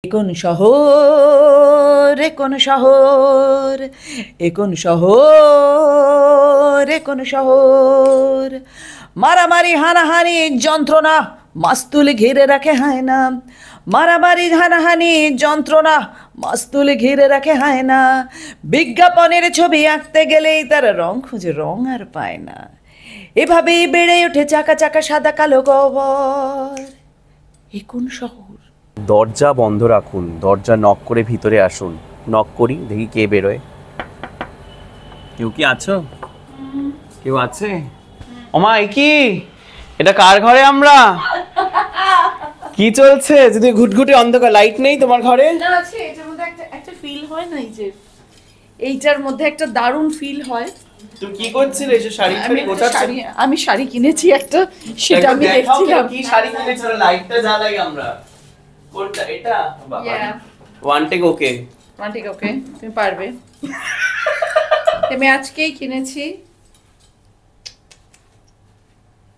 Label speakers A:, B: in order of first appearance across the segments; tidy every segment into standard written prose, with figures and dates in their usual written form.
A: কোন শহর কোন শহর কোন শহর কোন শহর মারামারি হানাহানি যন্ত্রণা মাস্তুল ঘিরে রাখে হয় না মারামারি হানাহানি যন্ত্রণা মাস্তুল ঘিরে রাখে হয় না বিজ্ঞাপনের ছবি আঁকতে গেলেই তারা রং খুঁজে রং আর পায় না এভাবেই বেড়ে ওঠে চাকা চাকা সাদা কালো গবর কোন শহর
B: দরজা বন্ধ রাখুন, দরজা নক করে ভিতরে আসুন। নক করি, দেখি কে বেরোয়। কেউ কি আছো? কেউ আছে? ওমা কি এটা কার ঘরে আমরা? কি চলছে? যদি ঘুটঘুটে অন্ধকার, লাইট নেই তোমার ঘরে?
A: না আছে, এটার মধ্যে একটা ফিল হয় না, এই যে এইটার মধ্যে একটা দারুণ ফিল হয়।
B: তুমি কি করছিলে? এই যে শাড়ি গোছাচ্ছ?
A: আমি শাড়ি কিনেছি একটা, সেটা আমি দেখছিলাম।
B: কি শাড়ি কিনেছো? লাইটটা জ্বালাই আমরা। কোনটা এটা? বাবা ওয়ান টেক ওকে,
A: ওয়ান টেক ওকে, তুমি পারবে। আমি আজকেই কিনেছি।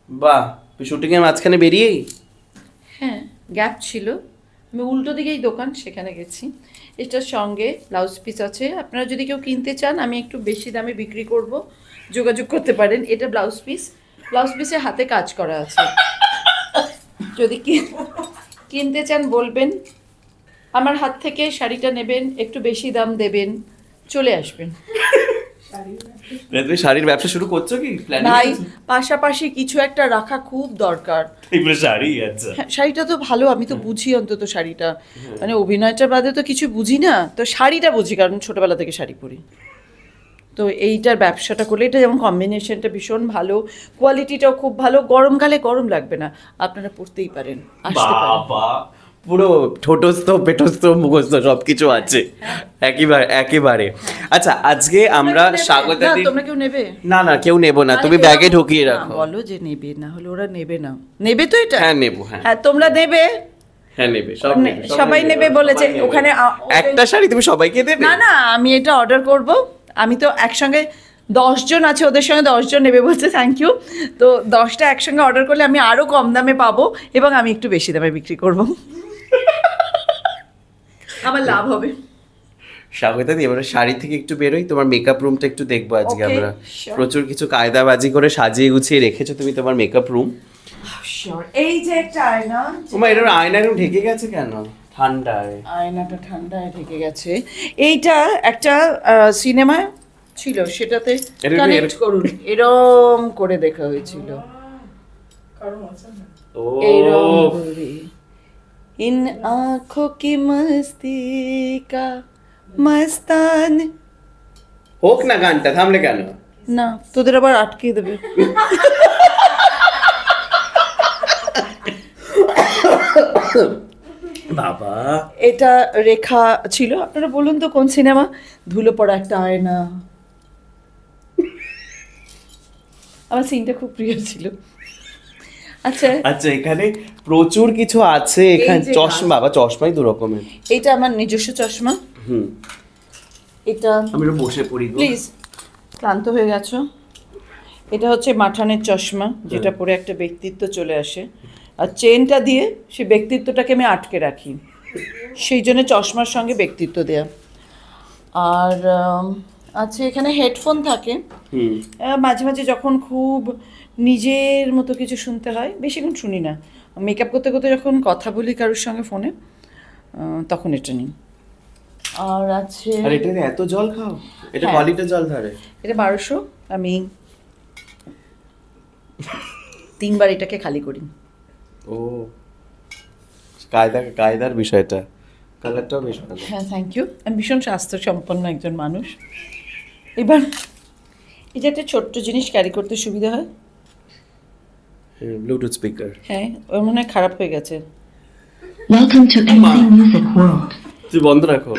B: বাহ, শুটিং এর মাঝখানে বেরিয়েই?
A: হ্যাঁ, গ্যাপ ছিল, আমি উল্টো দিকেই দোকান, সেখানে গেছি। এটার সঙ্গে ব্লাউজ পিস আছে, আপনারা যদি কেউ কিনতে চান আমি একটু বেশি দামে বিক্রি করব, যোগাযোগ করতে পারেন। এটা ব্লাউজ পিসের হাতে কাজ করা আছে, যদি কিনতে চান বলবেন। আমার হাত থেকে শাড়িটা নেবেন, একটু বেশি দাম দেবেন, চলে আসবেন।
B: তুমি শাড়ির ব্যবসা শুরু করছো কি?
A: ভাই, পাশাপাশি কিছু একটা রাখা খুব দরকার।
B: এগুলো শাড়ি? আচ্ছা,
A: শাড়িটা তো ভালো, আমি তো বুঝি অন্তত শাড়িটা, মানে অভিনয়টার বাদে তো কিছু বুঝি না, তো শাড়িটা বুঝি, কারণ ছোটবেলা থেকে শাড়ি পরি। তো এইটার ব্যবসাটা করলে, এটা যেমন কম্বিনেশনটা ভীষণ ভালো, কোয়ালিটিটাও খুব ভালো, গরমকালে গরম লাগবে না, আপনারা পরতেই পারেন, আসতে পারেন।
B: পুরো ঠোঁটস্থ পেটস্থ মুখস্থ সবকিছু আছে একেবারে। আচ্ছা, আজকে আমরা স্বাগত।
A: তোমরা কেউ নেবে?
B: না কেউ নেব না, তুমি ব্যাগে ঢুকিয়ে রাখো।
A: বলো যে নেবে, না হলে ওরা নেবে না। নেবে তো এটা?
B: হ্যাঁ নেব। হ্যাঁ
A: তোমরা নেবে?
B: হ্যাঁ নেবে,
A: সবাই নেবে বলেছে। ওখানে
B: একটা শাড়ি তুমি সবাইকে দেবে?
A: না, আমি এটা অর্ডার করব। আমি তো একসঙ্গে 10 জন আছে, ওদের সঙ্গে 10 জন নেবে বলছে, থ্যাংক ইউ। তো 10টা একসঙ্গে অর্ডার করলে আমি আরো কম দামে পাবো, এবং আমি একটু বেশি দামে বিক্রি করব, আমার লাভ হবে।
B: স্বাগতা দি, এবার শাড়ি থেকে একটু বেরোই, তোমার মেকআপ রুমটা একটু দেখবো আজকে
A: Okay,
B: আমরা।
A: sure.
B: প্রচুর কিছু কায়দাবাজি করে সাজিয়ে গুছিয়ে রেখেছো তুমি তোমার মেকআপ রুম।
A: এই যে একটা আয়না,
B: তোমার এর আয়না রুম ঢেকে গেছে কেন? ঠান্ডায়
A: আয়নাটা ঠান্ডায় ঢেকে গেছে। এইটা একটা সিনেমা ছিল, সেটাতে কানেক্ট করুন, এরম করে দেখা হয়েছিল। এরম করে ইন আঁখোं की मस्ती का मस्तान।
B: হোক না গানটা, থামলে কেন?
A: না, তোদের আবার আটকে দেবে।
B: বাবা,
A: এটা রেখা ছিল। আপনারা বলুন তো কোন সিনেমা? ধুলো পড়া একটা আয়না। আমার সিনটা খুব প্রিয় ছিল। আচ্ছা,
B: এখানে প্রচুর কিছু আছে। এখানে চশমা, বাবা চশমাই দু রকমের।
A: এটা আমার নিজস্ব চশমা। এটা
B: আমি বসে পড়ি,
A: প্লিজ, ক্লান্ত হয়ে গেছো। এটা হচ্ছে মাঠানের চশমা, যেটা পরে একটা ব্যক্তিত্ব চলে আসে, আর চেনটা দিয়ে সেই ব্যক্তিত্বটাকে আমি আটকে রাখি, সেই জন্য চশমার সঙ্গে ব্যক্তিত্ব দেয়া। আর আছে এখানে হেডফোন থাকে, মাঝে মাঝে যখন খুব নিজের মতো কিছু শুনতে হয়, বেশিক্ষণ শুনি না, মেকআপ করতে করতে যখন কথা বলি কারোর সঙ্গে ফোনে, তখন এটা নিই। আর আছে,
B: আর এটা এত জল খাও? এটা ক লিটার জল ধরে?
A: এটা 1200। আমি 3 বার এটাকে খালি করি।
B: ও, কায়দার বিষয়টা। কালারটাও বেশ ভালো।
A: হ্যাঁ, থ্যাংক ইউ। আমি ভীষণ স্বাস্থ্যসম্পন্ন একজন মানুষ। এবার এই যে একটা ছোট্ট জিনিস ক্যারি করতে সুবিধা হয়,
B: ব্লুটুথ স্পিকার।
A: হ্যাঁ, ওর মনে হয় খারাপ হয়ে গেছে।
C: Welcome to MC Music World.
B: তুই বন্ধ রাখো।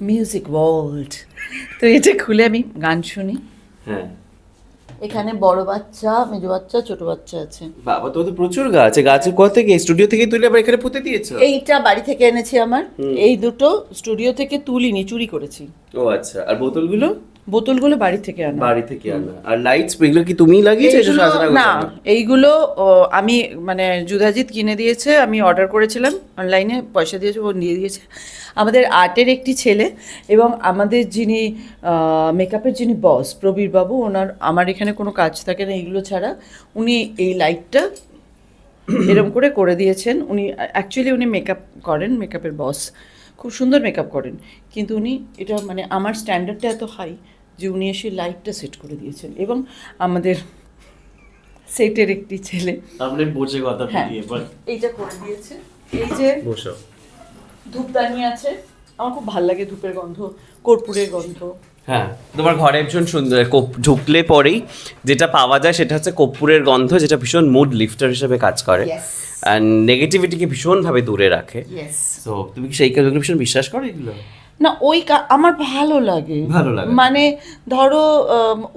A: Music world. তো এটা খুলে আমি গান শুনি।
B: হ্যাঁ,
A: এখানে বড় বাচ্চা, মেজো বাচ্চা, ছোট বাচ্চা আছে।
B: বাবা, তো প্রচুর গাছ। গাছের কোথা থেকে? স্টুডিও থেকে তুলে আবার এখানে পুঁতে দিয়েছো?
A: এইটা বাড়ি থেকে এনেছি আমার। এই দুটো স্টুডিও থেকে তুলিনি, চুরি করেছি।
B: ও আচ্ছা, আর বোতলগুলো?
A: বোতলগুলো বাড়ি থেকে আনা।
B: বাড়ি থেকে আনা। আর লাইটস এগুলো কি তুমিই লাগিয়েছো? এটা
A: এইগুলো-
B: সাজানো
A: না,
B: গোছানো?
A: এইগুলো আমি মানে যুধাজিৎ কিনে দিয়েছে, আমি অর্ডার করেছিলাম অনলাইনে, পয়সা দিয়েছে, ও নিয়ে দিয়েছে। আমাদের আর্টের একটি ছেলে এবং আমাদের যিনি মেকআপের যিনি বস প্রবীর বাবু, ওনার আমার এখানে কোনো কাজ থাকে না এইগুলো ছাড়া, উনি এই লাইটটা এরকম করে দিয়েছেন। উনি মেকআপ করেন, মেকআপের বস, খুব সুন্দর মেকআপ করেন, কিন্তু উনি এটা মানে আমার স্ট্যান্ডার্ডটা এত হাই যে উনি এসে লাইটটা সেট করে দিয়েছেন। এবং আমাদের সেটের একটি ছেলে
B: আপনি বসে কথা
A: হ্যাঁ
B: বলিয়ে বল।
A: এইটা করে দিয়েছে। এই যে
B: বসো।
A: ধূপদানি আছে, আমার খুব ভালো লাগে ধূপের গন্ধ, কর্পূরের গন্ধ।
B: হ্যাঁ, তোমার ঘরে ভীষণ সুন্দর ঢুকলে পরেই যেটা পাওয়া যায় সেটা হচ্ছে কর্পূরের গন্ধ, যেটা ভীষণ মুড লিফটার হিসেবে কাজ করে অ্যান্ড নেগেটিভিটিকে ভীষণভাবে দূরে রাখে। তো তুমি কি সেই কাজগুলো ভীষণ বিশ্বাস করো এগুলো?
A: না, আমার ভালো লাগে,
B: ভালো লাগে।
A: মানে ধরো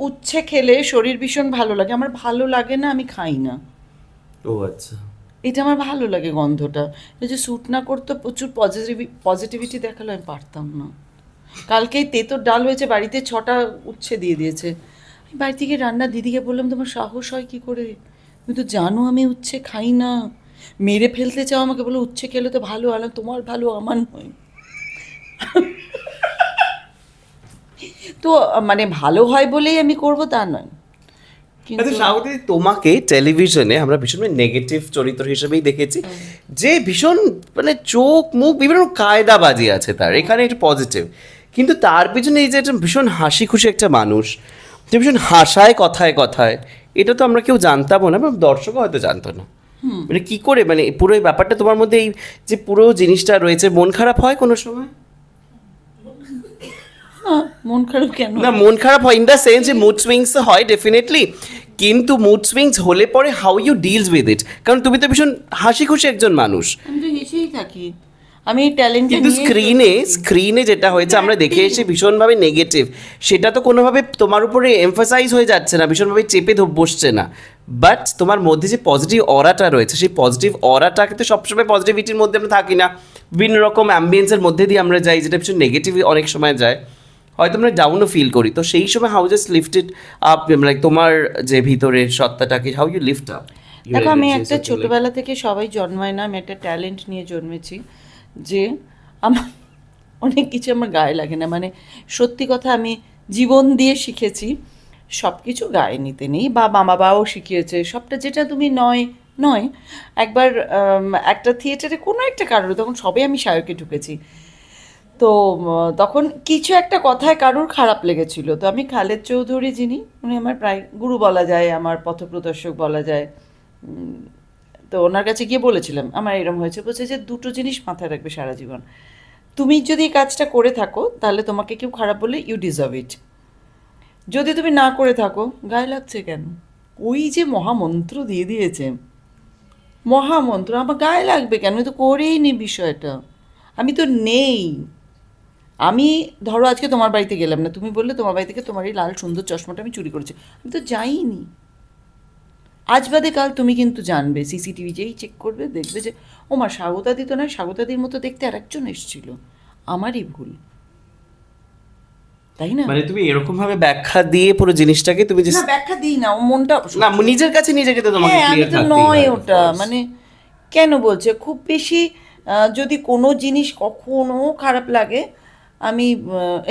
A: উচ্ছে খেলে শরীর ভীষণ ভালো লাগে, আমার ভালো লাগে না, আমি খাই না।
B: ও আচ্ছা।
A: এটা আমার ভালো লাগে গন্ধটা। এটা যে শ্যুট না করতো, প্রচুর পজিটিভিটি দেখালো, আমি পারতাম না। কালকেই তেঁতোর ডাল হয়েছে বাড়িতে, 6টা উচ্ছে দিয়ে দিয়েছে। আমি বাড়ি থেকে রান্নার দিদিকে বললাম, তোমার সাহস হয় কী করে, তুমি তো জানো আমি উচ্ছে খাই না, মেরে ফেলতে চাও আমাকে, বলো উচ্ছে খেলে তো ভালো, আলাম তোমার ভালো, আমার নয়। তো মানে ভালো হয় বলেই আমি করব তা নয়।
B: আচ্ছা স্বাগতি, তোমাকে টেলিভিশনে আমরা ভীষণ নেগেটিভ চরিত্র হিসেবেই দেখেছি, যে ভীষণ মানে চোখ মুখ বিভিন্ন কায়দাবাজি আছে তার, এখানে একটু পজিটিভ, কিন্তু তার পিছনে এই যে একটা ভীষণ হাসি খুশি একটা মানুষ, যে ভীষণ হাসায় কথায় কথায়, এটা তো আমরা কেউ জানতামও না, দর্শকও হয়তো জানতো না। মানে কি করে, মানে পুরো এই ব্যাপারটা তোমার মধ্যে এই যে পুরো জিনিসটা রয়েছে, মন খারাপ হয় কোনো সময়?
A: মন খারাপ কেন?
B: না, মন খারাপ হয় ইন দ্য সেন্স যে মুড সুইংস হয় ডেফিনেটলি, কিন্তু মুড সুইংস হলে পরে how you deals with it, কারণ তুমি তো ভীষণ হাসি খুশি একজন মানুষ।
A: আমি তো হেসেই থাকি, আমি ট্যালেন্ট।
B: কিন্তু স্ক্রিনে যেটা হয়েছে আমরা দেখে এসে ভীষণভাবে নেগেটিভ, সেটা তো কোনোভাবে তোমার উপরে এমফাসাইজ হয়ে যাচ্ছে না, ভীষণভাবে চেপে বসছে না, বাট তোমার মধ্যে যে পজিটিভ অরাটা রয়েছে, সেই পজিটিভ অরাটাকে তো সবসময় পজিটিভিটির মধ্যে আমরা থাকি না, বিভিন্ন রকম অ্যাম্বিয়েন্সের মধ্যে দিয়ে আমরা যাই, যেটা ভীষণ নেগেটিভ অনেক সময় যায়, হয়তো আমরা ডাউনও ফিল করি। তো সেই সময় how just lifted up, like তোমার যে ভিতরের সত্তাটাকে হাউ ইউ লিফট আপ?
A: দেখো, আমি একটা ছোটবেলা থেকে, সবাই জন্মায় না, আমি একটা ট্যালেন্ট নিয়ে জন্মেছি, যে আমার অনেক কিছু আমার গায়ে লাগে না, মানে সত্যি কথা, আমি জীবন দিয়ে শিখেছি সব কিছু গায়ে নিতে নেই, বা বাবাও শিখিয়েছে, সবটা যেটা তুমি নয়। একবার একটা থিয়েটারে কোনো একটা কারণে, তখন সবে আমি সায়কে ঢুকেছি, তো তখন কিছু একটা কথায় কারোর খারাপ লেগেছিল, তো আমি খালেদ চৌধুরী, যিনি উনি আমার প্রায় গুরু বলা যায়, আমার পথপ্রদর্শক বলা যায়, তো ওনার কাছে গিয়ে বলেছিলাম আমার এরকম হয়েছে, বলছে যে দুটো জিনিস মাথায় রাখবে সারা জীবন, তুমি যদি এই কাজটা করে থাকো তাহলে তোমাকে কেউ খারাপ বললে ইউ ডিজার্ভ ইট, যদি তুমি না করে থাকো গায়ে লাগছে কেন। ওই যে মহামন্ত্র দিয়ে দিয়েছে, মহামন্ত্র, আমার গায়ে লাগবে কেন, আমি তো করেই নি বিষয়টা, আমি তো নেই। আমি ধরো আজকে তোমার বাড়িতে গেলাম না, তুমি বললে তোমার বাড়ি থেকে তোমার এই লাল সুন্দর চশমাটা আমি চুরি করেছি, আমি তো যাইনি। আজ বাদে কাল তুমি কিন্তু জানবে, সিসিটিভি যেই চেক করবে দেখবে যে ও মা, স্বাগতাদি তো নয়, স্বাগতাদির মতো দেখতে আরেকজন এসেছিল, আমারই ভুল, তাই না?
B: মানে তুমি এরকম ভাবে ব্যাখ্যা দিয়ে পুরো জিনিসটাকে তুমি
A: না, ব্যাখ্যা দিই না, ও মনটা
B: না নিজের কাছে নিজেকে তো তোমাকে
A: হ্যাঁ, আমি
B: ক্লিয়ার
A: তো
B: থাকতেই
A: নয়
B: হয়,
A: ওটা, মানে কেন বলছে, খুব বেশি যদি কোনো জিনিস কখনো খারাপ লাগে, আমি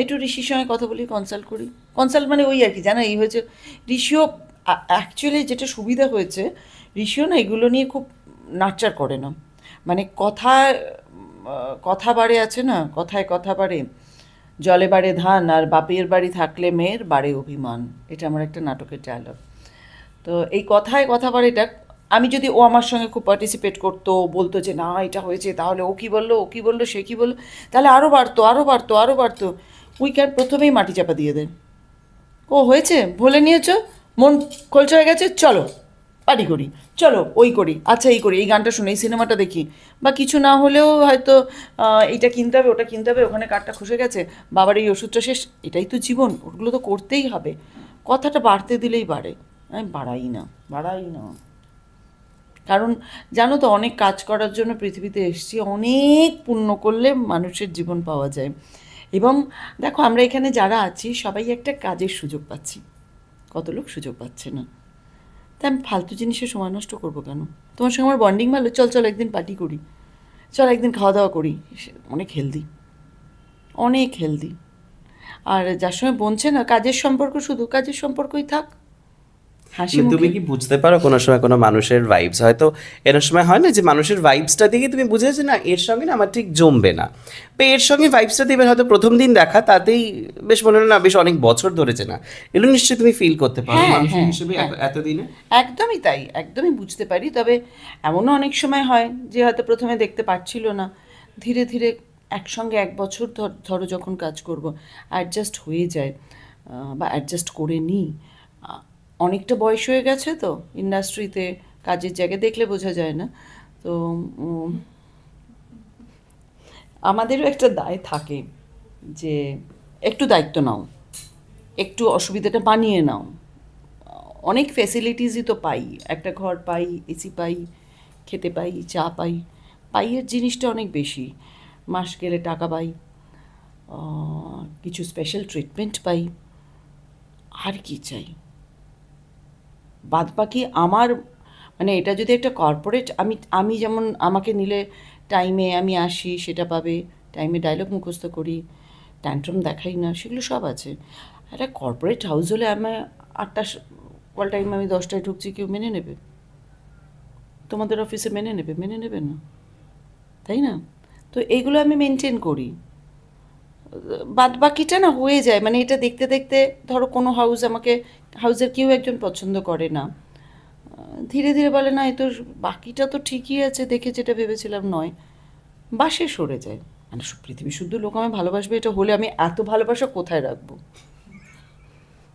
A: একটু ঋষির সঙ্গে কথা বলি, কনসাল্ট মানে ওই আর কি, জানো এই হয়েছে, ঋষিও অ্যাকচুয়ালি যেটা সুবিধা হয়েছে, ঋষিও না এগুলো নিয়ে খুব নার্চার করে না, মানে কথা বাড়ে আছে না, কথায় কথা বাড়ে, জলে বাড়ে ধান, আর বাপের বাড়ি থাকলে মেয়ের বাড়ে অভিমান, এটা আমার একটা নাটকের ডায়লগ। তো এই কথায় কথা বাড়ে, এটা আমি যদি ও আমার সঙ্গে খুব পার্টিসিপেট করতো, বলতো যে না এটা হয়েছে, তাহলে ও কী বললো সে কী বললো, তাহলে আরও বাড়তো, উইকেন্ড প্রথমেই মাটি চাপা দিয়ে দেয়, ও হয়েছে ভুলে নিয়েছ, মন খোলসা হয়ে গেছে, চলো পার্টি করি, চলো ওই করি, আচ্ছা এই করি, এই গানটা শুনি, এই সিনেমাটা দেখি, বা কিছু না হলেও হয়তো এইটা কিনতে হবে, ওটা কিনতে হবে, ওখানে কার্ডটা খসে গেছে, বাবার এই ওষুধটা শেষ, এটাই তো জীবন, ওগুলো তো করতেই হবে, কথাটা বাড়তে দিলেই বাড়ে, আমি বাড়াই না। কারণ জানো তো, অনেক কাজ করার জন্য পৃথিবীতে এসেছি, অনেক পুণ্য করলে মানুষের জীবন পাওয়া যায়, এবং দেখো আমরা এখানে যারা আছি সবাই একটা কাজের সুযোগ পাচ্ছি, কত লোক সুযোগ পাচ্ছে না। তাই আমি ফালতু জিনিসে সময় নষ্ট করবো কেন? তোমার সঙ্গে আমার বন্ডিং ভালো, চল চল একদিন পার্টি করি, চল একদিন খাওয়া দাওয়া করি, অনেক হেলদি, অনেক হেলদি। আর যার সঙ্গে বলছে না কাজের সম্পর্ক, শুধু কাজের সম্পর্কই থাক, হাসি
B: তুমি
A: মুখে।
B: কি বুঝতে পারো কোনো সময় কোনো মানুষের ভাইবস, হয়তো এর সময় হয় না যে মানুষের ভাইবসটা দেখে তুমি বুঝেছো না এর সঙ্গে না আমার ঠিক জমবে না, বা এর সঙ্গে ভাইবসটা দেবে, হয়তো প্রথম দিন দেখা তাতেই বেশ মনে হলো না বেশ অনেক বছর ধরেছে না, এগুলো নিশ্চয়ই তুমি ফিল করতে পারো
A: হ্যাঁ,
B: মানুষ
A: হ্যাঁ,
B: হিসেবে এতদিনে।
A: একদমই তাই, একদমই বুঝতে পারি। তবে এমনও অনেক সময় হয় যে হয়তো প্রথমে দেখতে পারছিল না, ধীরে ধীরে একসঙ্গে 1 বছর ধরো যখন কাজ করব অ্যাডজাস্ট হয়ে যায়, বা অ্যাডজাস্ট করে নিই। অনেকটা বয়স হয়ে গেছে তো ইন্ডাস্ট্রিতে, কাজের জায়গায় দেখলে বোঝা যায় না। তো আমাদেরও একটা দায় থাকে যে একটু দায়িত্ব নাও, একটু অসুবিধাটা বানিয়ে নাও। অনেক ফেসিলিটিসই তো পাই, একটা ঘর পাই, এসি পাই, খেতে পাই, চা পাই, পাইয়ের জিনিসটা অনেক বেশি। মাস গেলে টাকা পাই, কিছু স্পেশাল ট্রিটমেন্ট পাই, আর কি চাই? বাদ বাকি আমার মানে এটা যদি একটা কর্পোরেট, আমি যেমন আমাকে নিলে টাইমে আমি আসি সেটা পাবে, টাইমে ডায়লগ মুখস্থ করি, ট্যান্ট্রাম দেখাই না, সেগুলো সব আছে। একটা কর্পোরেট হাউস হলে আমার 8টা কল টাইম, আমি 10টায় ঢুকছি, কেউ মেনে নেবে? তোমাদের অফিসে মেনে নেবে? মেনে নেবে না, তাই না? তো এইগুলো আমি মেনটেন করি। বাদ বাকিটা না হয়ে যায়, মানে এটা দেখতে দেখতে ধরো কোনো হাউসের কেউ একজন পছন্দ করে না, ধীরে ধীরে বলে না, এই তো বাকিটা তো ঠিকই আছে, দেখে যেটা ভেবেছিলাম নয়, বাসে সরে যায়। মানে পৃথিবী শুদ্ধ লোক আমায় ভালোবাসবে এটা হলে আমি এত ভালোবাসা কোথায় রাখবো?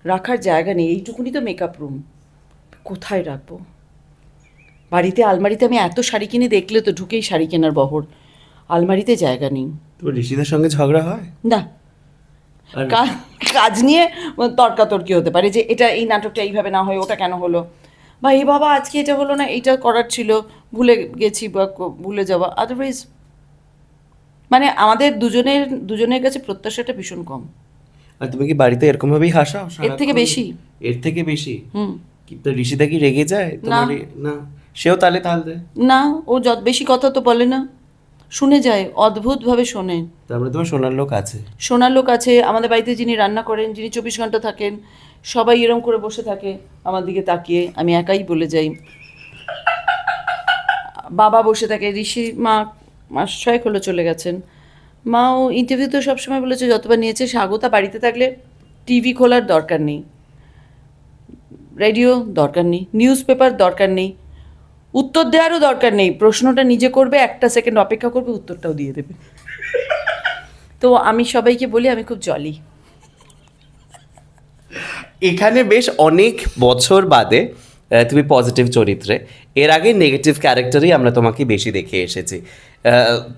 A: রাখার জায়গা নেই, এইটুকুনি তো মেকআপ রুম, কোথায় রাখবো? বাড়িতে আলমারিতে আমি এত শাড়ি কিনে, দেখলে তো ঢুকেই শাড়ি কেনার বহর, আলমারিতে জায়গা নেই।
B: তোমার ঋষিদের সঙ্গে ঝগড়া হয়
A: না, কাজ নিয়ে তর্কাতর্কি হতে পারে যে এটা এই নাটকটা এইভাবে না হয় ওটা কেন হলো, বা এই বাবা আজকে এটা হলো না, এইটা করার ছিল, ভুলে গেছি, বা ভুলে যাওয়া। আদারওয়াইজ মানে আমাদের দুজনের কাছে প্রত্যাশাটা ভীষণ কম।
B: আর তুমি কি বাড়িতে এরকম ভাবেই হাসাও
A: এর থেকে বেশি।
B: এর থেকে বেশি?
A: হুম।
B: কি তো ঋষিদা কি রেগে যায় তোমার? না, সেও তালে তাল দেয়
A: না, ও যত বেশি কথা তো বলে না, শুনে যায়, অদ্ভুতভাবে শোনে।
B: তারপরে তোমার শোনার লোক আছে?
A: শোনার লোক আছে। আমাদের বাড়িতে যিনি রান্না করেন, যিনি 24 ঘন্টা থাকেন, সবাই এরম করে বসে থাকে আমার দিকে তাকিয়ে, আমি একাই বলে যাই। বাবা বসে থাকে, ঋষি মাস 6 হলো চলে গেছেন। মাও ইন্টারভিউতে সবসময় বলেছে, যতবার নিয়েছে, স্বাগতা বাড়িতে থাকলে টিভি খোলার দরকার নেই, রেডিও দরকার নেই, নিউজ পেপার দরকার নেই, উত্তর দেওয়ারও দরকার নেই, প্রশ্নটা নিজে করবে, 1 সেকেন্ড অপেক্ষা করবে, উত্তরটাও দিয়ে দেবে। তো আমি সবাইকে বলি আমি খুব জলি।
B: এখানে বেশ অনেক বছর বাদে তুমি পজিটিভ চরিত্রে, এর আগে নেগেটিভ ক্যারেক্টারই আমরা তোমাকে বেশি দেখে এসেছি।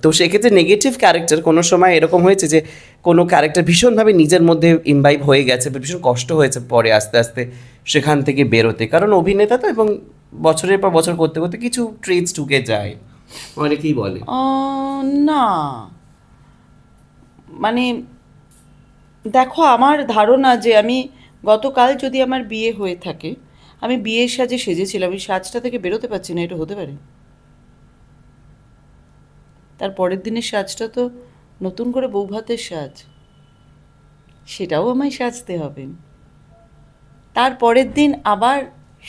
B: তো সেক্ষেত্রে নেগেটিভ ক্যারেক্টার কোনো সময় এরকম হয়েছে যে কোনো ক্যারেক্টার ভীষণভাবে নিজের মধ্যে ইমবাইব হয়ে গেছে, ভীষণ কষ্ট হয়েছে পরে আস্তে আস্তে সেখান থেকে বেরোতে? কারণ অভিনেতা তো, এবং বছরের পর বছর করতে করতে কিছু ট্রেটস ঢুকে যায়, অনেকেই বলে।
A: না, মানে দেখো, আমার ধারণা যে আমি গতকাল যদি আমার বিয়ে হয়ে থাকে, আমি বিয়ের সাজে সেজেছিলাম, আমি সাজটা থেকে বেরোতে পারছি না, এটা হতে পারে? তার পরের দিনের সাজটা তো নতুন করে বৌভাতের সাজ, সেটাও আমায় সাজতে হবে। তার পরের দিন আবার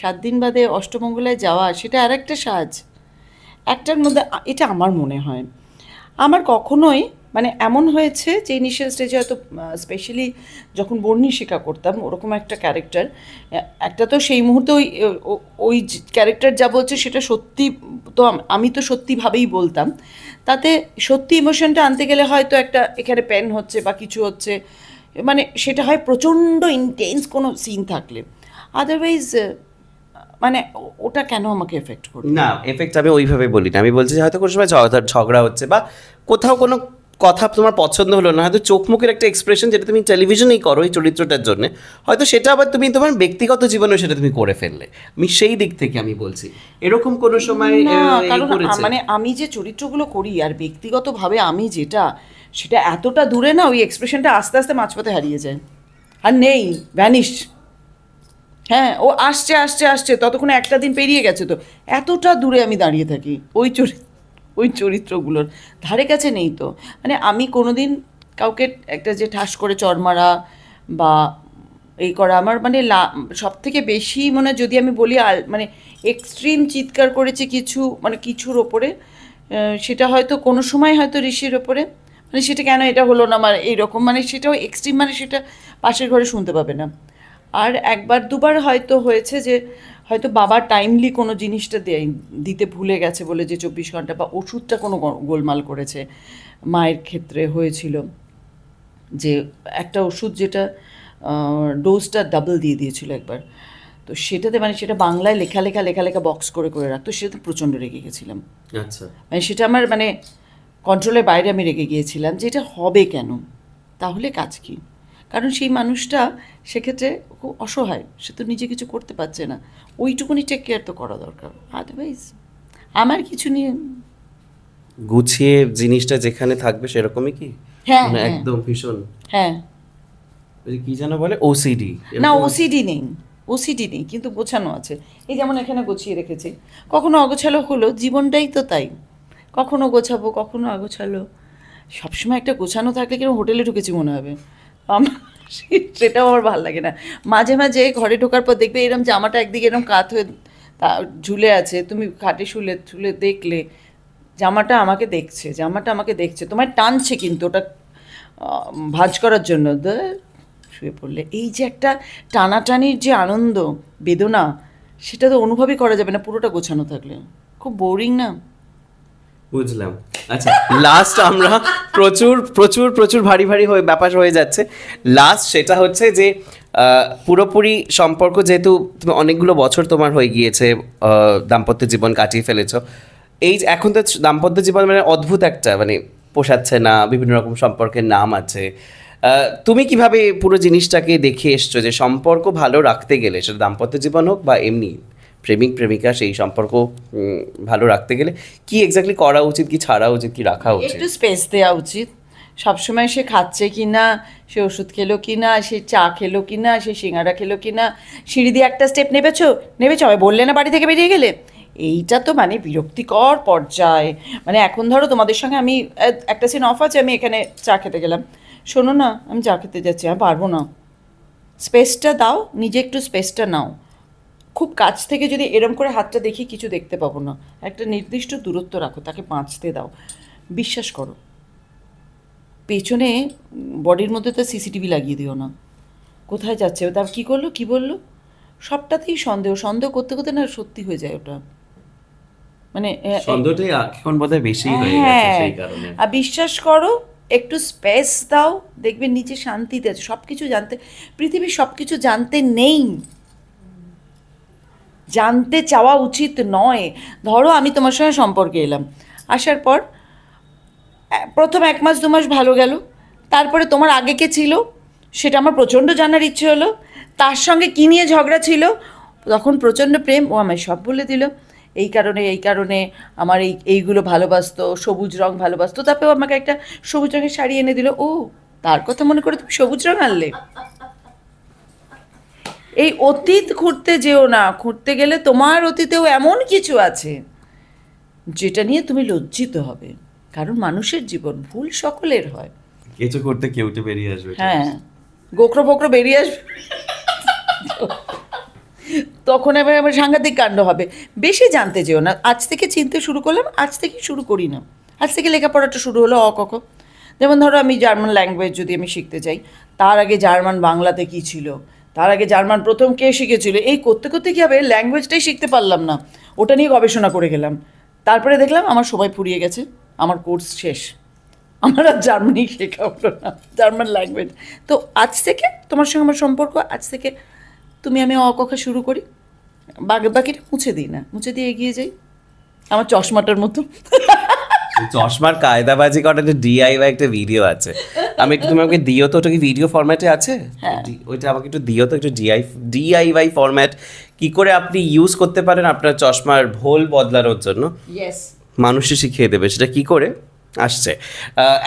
A: 7 দিন বাদে অষ্টমঙ্গলায় যাওয়া, সেটা আর একটা সাজ। একটার মধ্যে এটা আমার মনে হয়, আমার কখনোই মানে এমন হয়েছে যে ইনিশিয়াল স্টেজে হয়তো স্পেশালি যখন বর্ণিশিকা করতাম, ওরকম একটা ক্যারেক্টার, একটা তো সেই মুহূর্তে ওই ক্যারেক্টার যা বলছে সেটা সত্যি, তো আমি তো সত্যিভাবেই বলতাম, তাতে সত্যি ইমোশনটা আনতে গেলে হয়তো একটা এখানে পেন হচ্ছে বা কিছু হচ্ছে, মানে সেটা হয় প্রচণ্ড ইন্টেন্স কোনো সিন থাকলে। আদারওয়াইজ মানে ওটা কেন আমাকে এফেক্ট করবে?
B: না, এফেক্ট আমি ওইভাবে বলি না, আমি বলছি যে হয়তো কোনো সময় ঝগড়া হচ্ছে বা কোথাও কোনো কথা তোমার পছন্দ হলো না, হয়তো চোখ মুখের একটা এক্সপ্রেশন যেটা তুমি টেলিভিশনেই করো এই চরিত্রটার জন্য, হয়তো সেটা আবার তুমি তোমার ব্যক্তিগত জীবনেও সেটা তুমি করে ফেললে। আমি সেই দিক থেকে আমি বলছি, এরকম কোনো সময়
A: না, কারণ মানে আমি যে চরিত্রগুলো করি আর ব্যক্তিগতভাবে আমি যেটা, সেটা এতটা দূরে না, ওই এক্সপ্রেশনটা আস্তে আস্তে মাঝপথে হারিয়ে যায়, আর নেই, ভ্যানিশ। হ্যাঁ, ও আসছে আসছে আসছে, ততক্ষণে একটা দিন পেরিয়ে গেছে, তো এতটা দূরে আমি দাঁড়িয়ে থাকি ওই চরিত্রগুলোর ধারে কাছে নেই। তো মানে আমি কোনোদিন কাউকে একটা যে ঠাস করে চড় মারা বা এই করা আমার মানে সব থেকে বেশি মানে যদি আমি বলি মানে এক্সট্রিম চিৎকার করেছে কিছু মানে কিছুর ওপরে, সেটা হয়তো কোনো সময় হয়তো ঋষির ওপরে, মানে সেটা কেন এটা হলো না আমার এইরকম, মানে সেটাও এক্সট্রিম, মানে সেটা পাশের ঘরে শুনতে পাবে না। আর একবার দুবার হয়তো হয়েছে যে হয়তো বাবা টাইমলি কোনো জিনিসটা দিতে ভুলে গেছে বলে, যে 24 ঘন্টা বা ওষুধটা কোনো গোলমাল করেছে। মায়ের ক্ষেত্রে হয়েছিল যে একটা ওষুধ যেটা ডোজটা ডাবল দিয়ে দিয়েছিল একবার, তো সেটাতে মানে সেটা বাংলায় লেখা লেখা বক্স করে রাখতো, সেটাতে প্রচণ্ড রেগে গেছিলাম।
B: আচ্ছা,
A: মানে সেটা আমার মানে কন্ট্রোলের বাইরে আমি রেগে গিয়েছিলাম যে এটা হবে কেন, তাহলে কাজ কী? কারণ সেই মানুষটা সেক্ষেত্রে খুব অসহায়, সে তো নিজে কিছু করতে পারছে না, ওইটুকুনি টেক কেয়ার তো করা দরকার। আদারওয়াইজ আমার কিছু নিয়ে
B: গুছিয়ে জিনিসটা যেখানে থাকবে সেরকমই কি?
A: হ্যাঁ,
B: মানে
A: হ্যাঁ।
B: একদম ভীষণ,
A: হ্যাঁ,
B: ওই কি যেন বলে ওসিডি।
A: না ওসিডি নেই, কিন্তু গোছানো আছে। এই যেমন এখানে গুছিয়ে রেখেছি, কখনো অগোছালো হলো, জীবনটাই তো তাই, কখনো গোছাবো কখনো অগোছালো। সবসময় একটা গোছানো থাকলে কিরকম হোটেলে ঢুকেছি মনে হবে, আমার সেটাও আমার ভালো লাগে না। মাঝে মাঝে ঘরে ঢোকার পর দেখবে এরকম জামাটা একদিকে এরকম কাত হয়ে ঝুলে আছে, তুমি খাটে শুলে দেখলে জামাটা আমাকে দেখছে, তোমায় টানছে কিন্তু ওটা ভাঁজ করার জন্য, শুয়ে পড়লে এই যে একটা টানাটানির যে আনন্দ বেদনা, সেটা তো অনুভবই করা যাবে না পুরোটা গোছানো থাকলে, খুব বোরিং না?
B: বুঝলাম। আচ্ছা, লাস্ট আমরা প্রচুর প্রচুর প্রচুর ভারী হয়ে ব্যাপার হয়ে যাচ্ছে। লাস্ট সেটা হচ্ছে যে পুরোপুরি সম্পর্ক, যেহেতু তুমি অনেকগুলো বছর তোমার হয়ে গিয়েছে, দাম্পত্য জীবন কাটিয়ে ফেলেছো, এই এখন তো দাম্পত্য জীবন মানে অদ্ভুত একটা মানে পোষাচ্ছে না, বিভিন্ন রকম সম্পর্কের নাম আছে। তুমি কিভাবে পুরো জিনিসটাকে দেখে এসছো যে সম্পর্ক ভালো রাখতে গেলে, সেটা দাম্পত্য জীবন হোক বা এমনি প্রেমিক প্রেমিকা, সেই সম্পর্ক ভালো রাখতে গেলে কি এক্স্যাক্টলি করা উচিত, কি ছাড়া উচিত, কি রাখা উচিত?
A: একটু স্পেস দেওয়া উচিত। সবসময় সে খাচ্ছে কি না, সে ওষুধ খেলো কি না, সে চা খেলো কি না, সে সিঙ্গারা খেলো কি না, সিঁড়ি দিয়ে একটা স্টেপ নেবেছো আমি বললে না বাড়ি থেকে বেরিয়ে গেলে, এইটা তো মানে বিরক্তিকর পর্যায়ে। মানে এখন ধরো তোমাদের সঙ্গে আমি একটা সিন অফ আছে, আমি এখানে চা খেতে গেলাম, শোনো না আমি চা খেতে যাচ্ছি, আমি পারবো না, স্পেসটা দাও, নিজে একটু স্পেসটা নাও। খুব কাছ থেকে যদি এরম করে হাতটা দেখি কিছু দেখতে পাবো না, একটা নির্দিষ্ট দূরত্ব রাখো, তাকে বাঁচতে দাও। বিশ্বাস করো, পেছনে বডির মধ্যে তো সিসিটিভি লাগিয়ে দিও না, কোথায় যাচ্ছে ও, তার কী করলো কী বললো, সবটাতেই সন্দেহ করতে করতে না সত্যি হয়ে যায় ওটা, মানে
B: সন্দেহটাই এখন বোধহয় বেশি হয়ে গেছে সেই কারণে।
A: আর বিশ্বাস করো, একটু স্পেস দাও, দেখবে নিচে শান্তিতে আছে। সব কিছু জানতে, পৃথিবীর সব কিছু জানতে নেই, জানতে চাওয়া উচিত নয়। ধরো আমি তোমার সঙ্গে সম্পর্কে এলাম, আসার পর প্রথম 1 মাস 2 মাস ভালো গেল, তারপরে তোমার আগে কে ছিল সেটা আমার প্রচণ্ড জানার ইচ্ছে হলো, তার সঙ্গে কী নিয়ে ঝগড়া ছিল, তখন প্রচণ্ড প্রেম, ও আমায় সব বলে দিল, এই কারণে আমার এইগুলো ভালোবাসতো, সবুজ রং ভালোবাসতো, তারপরেও আমাকে একটা সবুজ রঙের শাড়ি এনে দিল, ও তার কথা মনে করে তুমি সবুজ রং আনলে। এই অতীত খুঁড়তে যেও না, খুঁড়তে গেলে তোমার অতীতেও এমন কিছু আছে যেটা নিয়ে তুমি লজ্জিত হবে, কারণ মানুষের জীবন, ভুল সকলের হয়।
B: কিছু করতে কেউটে বেরিয়ে আসবে।
A: হ্যাঁ, গোখরো ফোকরো বেরিয়ে আসবে, তখন এবার সাংঘাতিক কাণ্ড হবে। বেশি জানতে যেও না, আজ থেকে চিনতে শুরু করলাম, আজ থেকে শুরু করি না, আজ থেকে লেখাপড়াটা শুরু হলো অ ক খ। যেমন ধরো আমি জার্মান ল্যাঙ্গুয়েজ যদি আমি শিখতে চাই, তার আগে জার্মান বাংলাতে কী ছিল, তার আগে জার্মান প্রথম কে শিখেছিল, এই করতে করতে কী হবে, ল্যাঙ্গুয়েজটাই শিখতে পারলাম না, ওটা নিয়ে গবেষণা করে গেলাম, তারপরে দেখলাম আমার সময় ফুরিয়ে গেছে, আমার কোর্স শেষ, আমার আর জার্মানি শেখা হলো না, জার্মান ল্যাঙ্গুয়েজ। তো আজ থেকে তোমার সঙ্গে আমার সম্পর্ক, আজ থেকে তুমি আমি অ ক খ শুরু করি, বাকিটা মুছে দিই না, মুছে দিয়ে এগিয়ে যাই, আমার চশমাটার মতো।
B: চশমার কায়দাবাজি করার একটা ডিআইওয়াই একটা ভিডিও আছে, আমি একটু তুমি আমাকে দিও তো, ওটা কি ভিডিও ফরম্যাটে আছে?
A: হ্যাঁ,
B: ওইটা আমাকে একটু দিও তো, একটু ডিআইওয়াই ফরম্যাট কি করে আপনি ইউজ করতে পারেন আপনার চশমার ভোল বদলানোর জন্য,
A: ইয়েস,
B: মানুষই শিখিয়ে দেবে সেটা কি করে। আসছে।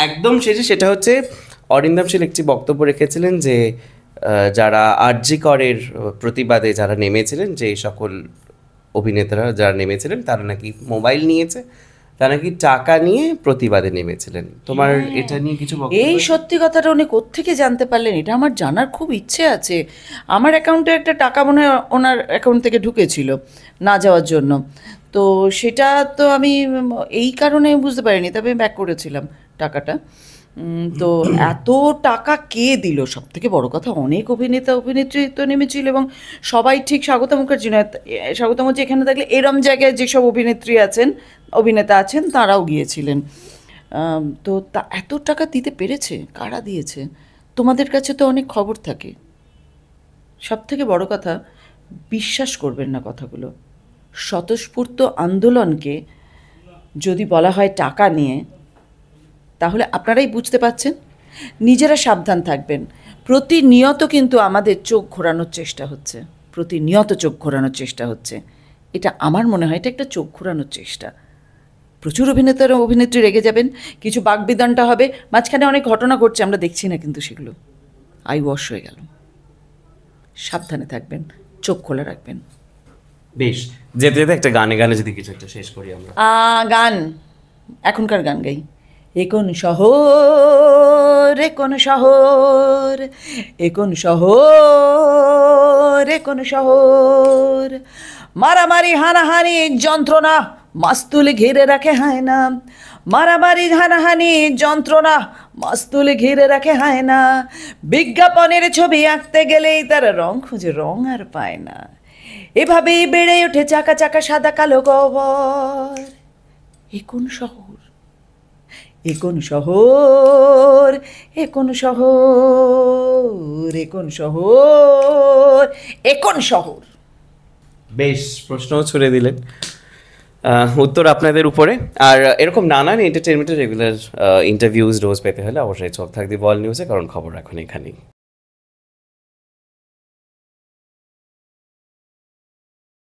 B: একদম শেষে সেটা হচ্ছে অরিন্দম শীল একটি বক্তব্য রেখেছিলেন যে যারা আরজি করের প্রতিবাদে যারা নেমেছিলেন, যে সকল অভিনেতারা যারা নেমেছিলেন তারা নাকি মোবাইল নিয়েছে, তারা নাকি টাকা নিয়ে প্রতিবাদে নেমেছিলেন। তোমার এটা নিয়ে কিছু বক্তব্য?
A: এই সত্যি কথাটা উনি কোত্থেকে জানতে পারলেন, এটা আমার জানার খুব ইচ্ছে আছে। আমার অ্যাকাউন্টে একটা টাকা মনে হয় ওনার অ্যাকাউন্ট থেকে ঢুকেছিল না যাওয়ার জন্য, তো সেটা তো আমি এই কারণে বুঝতে পারিনি, তবে ব্যাক করেছিলাম টাকাটা। তো এত টাকা কে দিল? সব থেকে বড় কথা, অনেক অভিনেতা অভিনেত্রী তো নেমেছিল এবং সবাই ঠিক স্বাগতা মুখার্জি নয়, স্বাগতা মুখার্জি এখানে থাকলে এরম জায়গায় যেসব অভিনেত্রী আছেন অভিনেতা আছেন তারাও গিয়েছিলেন। তো তা এত টাকা দিতে পেরেছে, কারা দিয়েছে? তোমাদের কাছে তো অনেক খবর থাকে। সব থেকে বড় কথা, বিশ্বাস করবেন না কথাগুলো। স্বতঃস্ফূর্ত আন্দোলনকে যদি বলা হয় টাকা নিয়ে, তাহলে আপনারাই বুঝতে পারছেন। নিজেরা সাবধান থাকবেন। প্রতিনিয়ত কিন্তু আমাদের চোখ ঘোরানোর চেষ্টা হচ্ছে, প্রতিনিয়ত চোখ ঘোরানোর চেষ্টা হচ্ছে। এটা আমার মনে হয় এটা একটা চোখ ঘোরানোর চেষ্টা। প্রচুর অভিনেতারা অভিনেত্রী রেগে যাবেন, কিছু বাকবিদানটা হবে, মাঝখানে অনেক ঘটনা ঘটছে আমরা দেখছি না, কিন্তু সেগুলো আই ওয়াশ হয়ে গেল। সাবধানে থাকবেন, চোখ খোলা রাখবেন।
B: বেশ, যেতে যেতে একটা গানে গানে যদি কিছু একটা শেষ করি আমরা।
A: গান, এখনকার গান গাই। এ কোন শহর, এ কোন শহর, এ কোন শহর, এ কোন শহর, মারামারি হানাহানি যন্ত্রণা মাস্তুল ঘিরে রাখে হায়না, মারামারি হানাহানি যন্ত্রণা মাস্তুল ঘিরে রাখে হায়না, বিজ্ঞাপনের ছবি আঁকতে গেলেই তারা রং খুঁজে রং আর পায় না, এভাবেই বেড়ে ওঠে চাকা চাকা সাদা কালো গবর। এ কোন শহর, এ কোন শহর, এ কোন শহর, এ কোন শহর, এ কোন শহর।
B: বেশ, প্রশ্নও ছুড়ে দিলেন, উত্তর আপনাদের উপরে। আর এরকম নানান এন্টারটেনমেন্টের রেগুলার ইন্টারভিউজ রোজ পেতে হলে অবশ্যই চোখ থাকবে বল নিউজে, কারণ খবর এখন এখানেই।